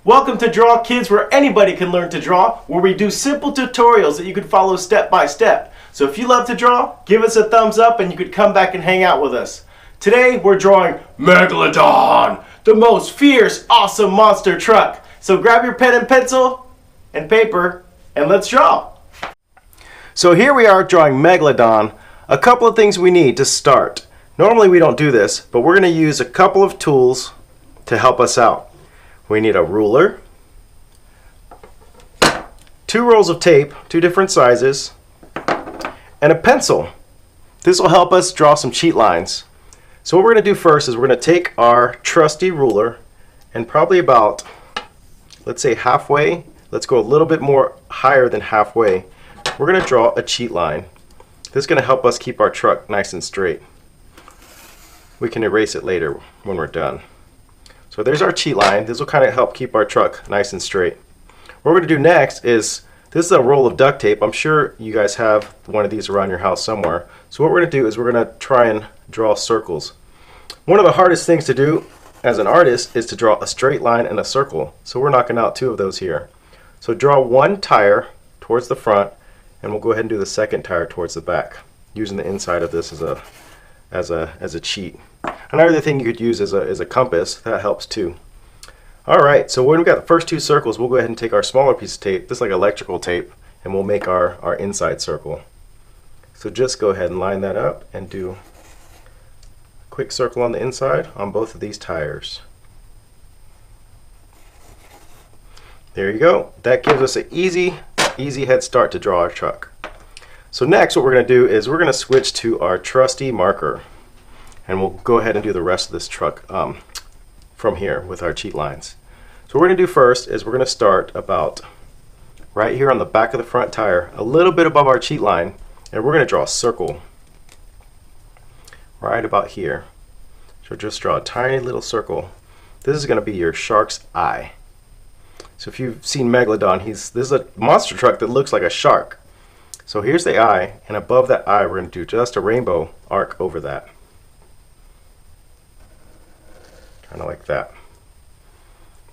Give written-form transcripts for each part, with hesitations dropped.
Welcome to Draw Kids, where anybody can learn to draw, where we do simple tutorials that you can follow step by step. So if you love to draw, give us a thumbs up and you could come back and hang out with us. Today we're drawing Megalodon, the most fierce, awesome monster truck. So grab your pen and pencil and paper and let's draw. So here we are drawing Megalodon. A couple of things we need to start. Normally we don't do this, but we're going to use a couple of tools to help us out. We need a ruler, 2 rolls of tape, 2 different sizes, and a pencil. This will help us draw some cheat lines. So what we're going to do first is we're going to take our trusty ruler and probably about, let's say halfway, let's go a little bit more higher than halfway. We're going to draw a cheat line. This is going to help us keep our truck nice and straight. We can erase it later when we're done. So there's our cheat line. This will kind of help keep our truck nice and straight. What we're going to do next is, this is a roll of duct tape. I'm sure you guys have one of these around your house somewhere. So what we're going to do is we're going to try and draw circles. One of the hardest things to do as an artist is to draw a straight line and a circle. So we're knocking out 2 of those here. So draw 1 tire towards the front, and we'll go ahead and do the second tire towards the back, using the inside of this as a cheat. Another thing you could use is a compass. That helps too. Alright, so when we've got the first 2 circles, we'll go ahead and take our smaller piece of tape, this is like electrical tape, and we'll make our inside circle. So just go ahead and line that up and do a quick circle on the inside on both of these tires. There you go. That gives us an easy head start to draw our truck. So next what we're going to do is we're going to switch to our trusty marker. And we'll go ahead and do the rest of this truck from here with our cheat lines. So what we're going to do first is we're going to start about right here on the back of the front tire, a little bit above our cheat line, and we're going to draw a circle right about here. So just draw a tiny little circle. This is going to be your shark's eye. So if you've seen Megalodon, this is a monster truck that looks like a shark. So here's the eye, and above that eye we're going to do just a rainbow arc over that. Kind of like that.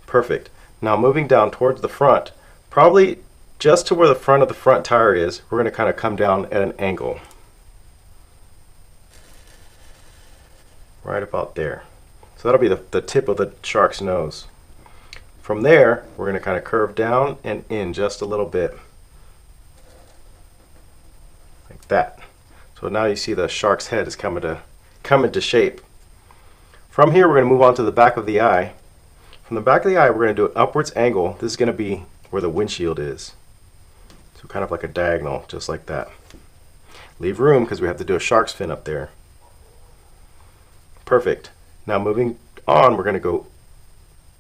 Perfect. Now moving down towards the front, probably just to where the front of the front tire is, we're going to kind of come down at an angle. Right about there. So that'll be the tip of the shark's nose. From there, we're going to kind of curve down and in just a little bit. Like that. So now you see the shark's head is coming to shape. From here, we're going to move on to the back of the eye. From the back of the eye, we're going to do an upwards angle. This is going to be where the windshield is. So kind of like a diagonal, just like that. Leave room because we have to do a shark's fin up there. Perfect. Now moving on, we're going to go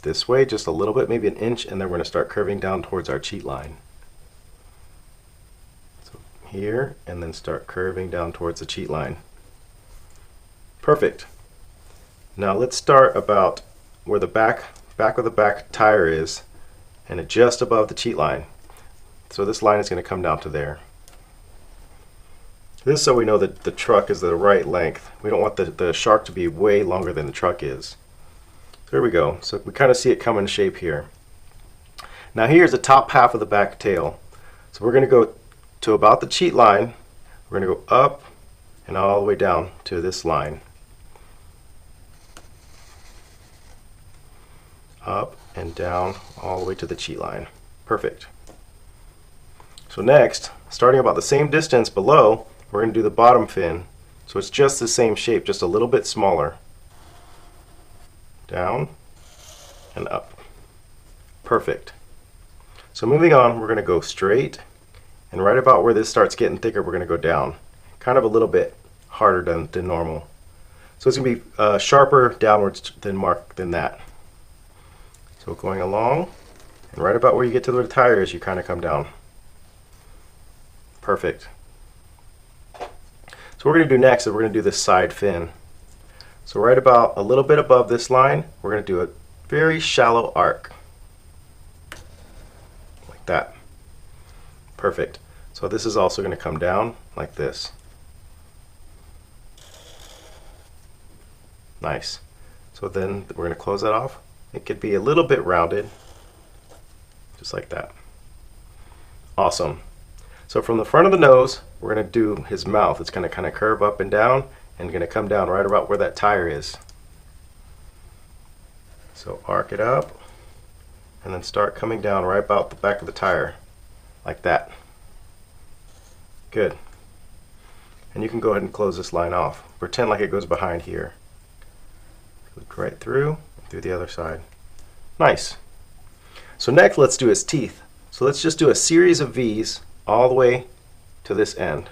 this way just a little bit, maybe an inch, and then we're going to start curving down towards our cheat line. So here, and then start curving down towards the cheat line. Perfect. Now let's start about where the back of the back tire is, and just above the cheat line. So this line is going to come down to there. This is so we know that the truck is the right length. We don't want the shark to be way longer than the truck is. There we go. So we kind of see it come in shape here. Now here's the top half of the back tail. So we're going to go to about the cheat line. We're going to go up and all the way down to this line. Up and down all the way to the cheat line. Perfect. So next, starting about the same distance below, we're going to do the bottom fin. So it's just the same shape, just a little bit smaller. Down and up. Perfect. So moving on, we're going to go straight, and right about where this starts getting thicker, we're going to go down. Kind of a little bit harder than normal. So it's going to be sharper downwards than that. So going along, and right about where you get to the tires, you kind of come down. Perfect. So what we're going to do next is we're going to do this side fin. So right about a little bit above this line, we're going to do a very shallow arc. Like that. Perfect. So this is also going to come down like this. Nice. So then we're going to close that off. It could be a little bit rounded, just like that. Awesome. So from the front of the nose, we're going to do his mouth. It's going to kind of curve up and down and going to come down right about where that tire is. So arc it up and then start coming down right about the back of the tire, like that. Good. And you can go ahead and close this line off. Pretend like it goes behind here. Look right through the other side. Nice. So next let's do his teeth. So let's just do a series of V's all the way to this end.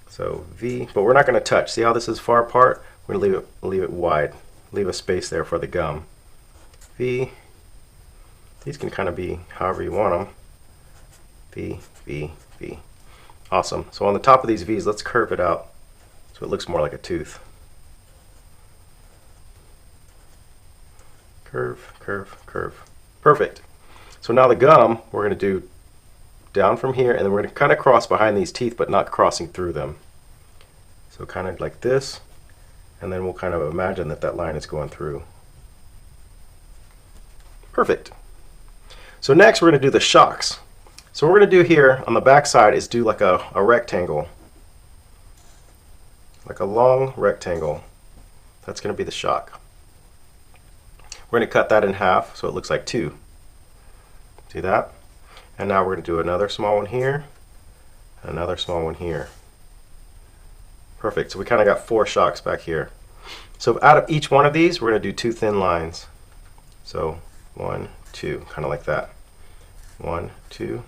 So V, but we're not going to touch. See how this is far apart? We're going to leave it wide. Leave a space there for the gum. V. These can kind of be however you want them. V, V, V. Awesome. So on the top of these V's, let's curve it out so it looks more like a tooth. Curve, curve, curve. Perfect. So now the gum, we're going to do down from here, and then we're going to kind of cross behind these teeth, but not crossing through them. So kind of like this, and then we'll kind of imagine that that line is going through. Perfect. So next we're going to do the shocks. So what we're going to do here on the back side is do like a rectangle. Like a long rectangle. That's going to be the shock. We're going to cut that in half so it looks like two. See that? And now we're going to do another small one here, and another small one here. Perfect. So we kind of got 4 shocks back here. So out of each one of these, we're going to do 2 thin lines. So 1, 2, kind of like that. 1, 2,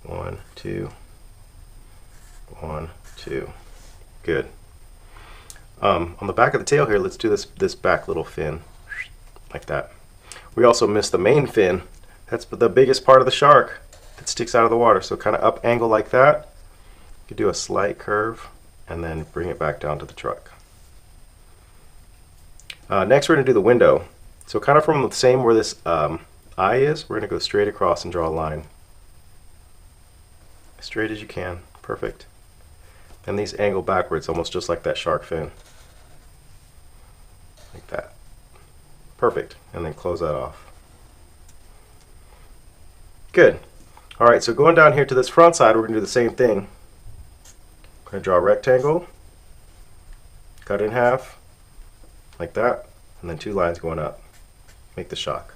1, 2, 1, 2. Good. On the back of the tail here, let's do this back little fin, like that. We also missed the main fin. That's the biggest part of the shark that sticks out of the water. So kind of up angle like that. You could do a slight curve and then bring it back down to the truck. Next we're going to do the window. So kind of from the same where this eye is, we're going to go straight across and draw a line. As straight as you can. Perfect. And these angle backwards, almost just like that shark fin. Like that. Perfect. And then close that off. Good. Alright, so going down here to this front side, we're going to do the same thing. I'm going to draw a rectangle, cut it in half, like that, and then 2 lines going up. Make the shock.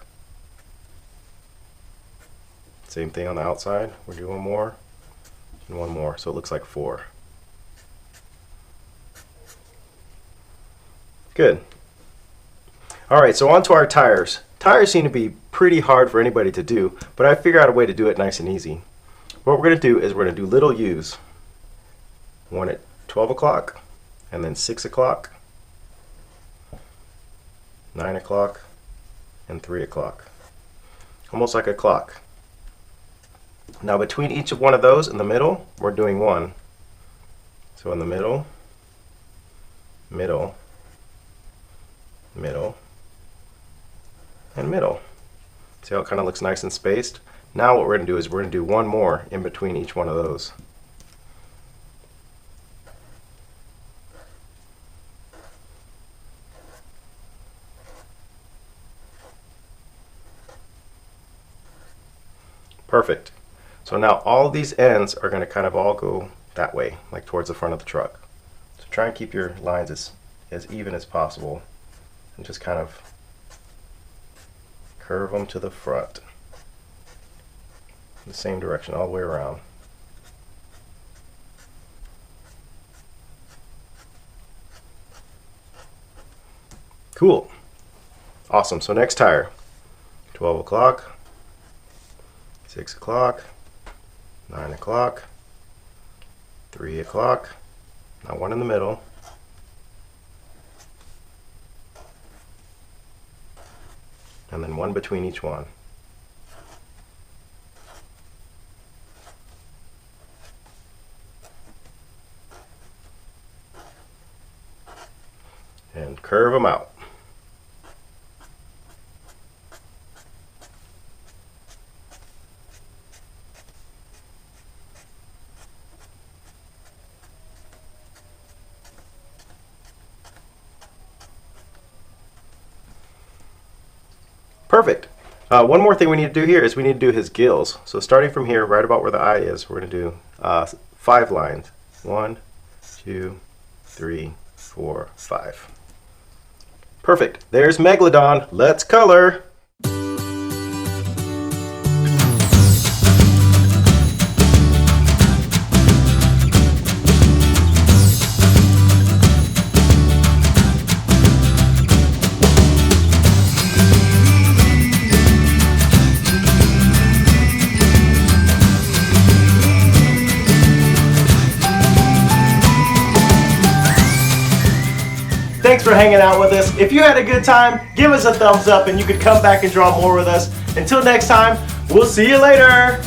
Same thing on the outside. We'll do one more, and one more, so it looks like 4. Good. Alright, so on to our tires. Tires seem to be pretty hard for anybody to do, but I figured out a way to do it nice and easy. What we're going to do is we're going to do little U's. One at 12 o'clock, and then 6 o'clock, 9 o'clock, and 3 o'clock. Almost like a clock. Now between each of one of those in the middle, we're doing 1. So in the middle, middle, middle, and middle. See how it kind of looks nice and spaced? Now what we're going to do is we're going to do 1 more in between each one of those. Perfect. So now all these ends are going to kind of all go that way, like towards the front of the truck. So try and keep your lines as even as possible, and just kind of curve them to the front. The same direction all the way around. Cool. Awesome. So next tire. 12 o'clock, 6 o'clock, 9 o'clock, 3 o'clock. Now 1 in the middle. And then 1 between each one. And curve them out. Perfect. One more thing we need to do here is we need to do his gills. So starting from here, right about where the eye is, we're going to do 5 lines. 1, 2, 3, 4, 5. Perfect. There's Megalodon. Let's color. Thanks for hanging out with us. If you had a good time, give us a thumbs up and you could come back and draw more with us. Until next time, we'll see you later.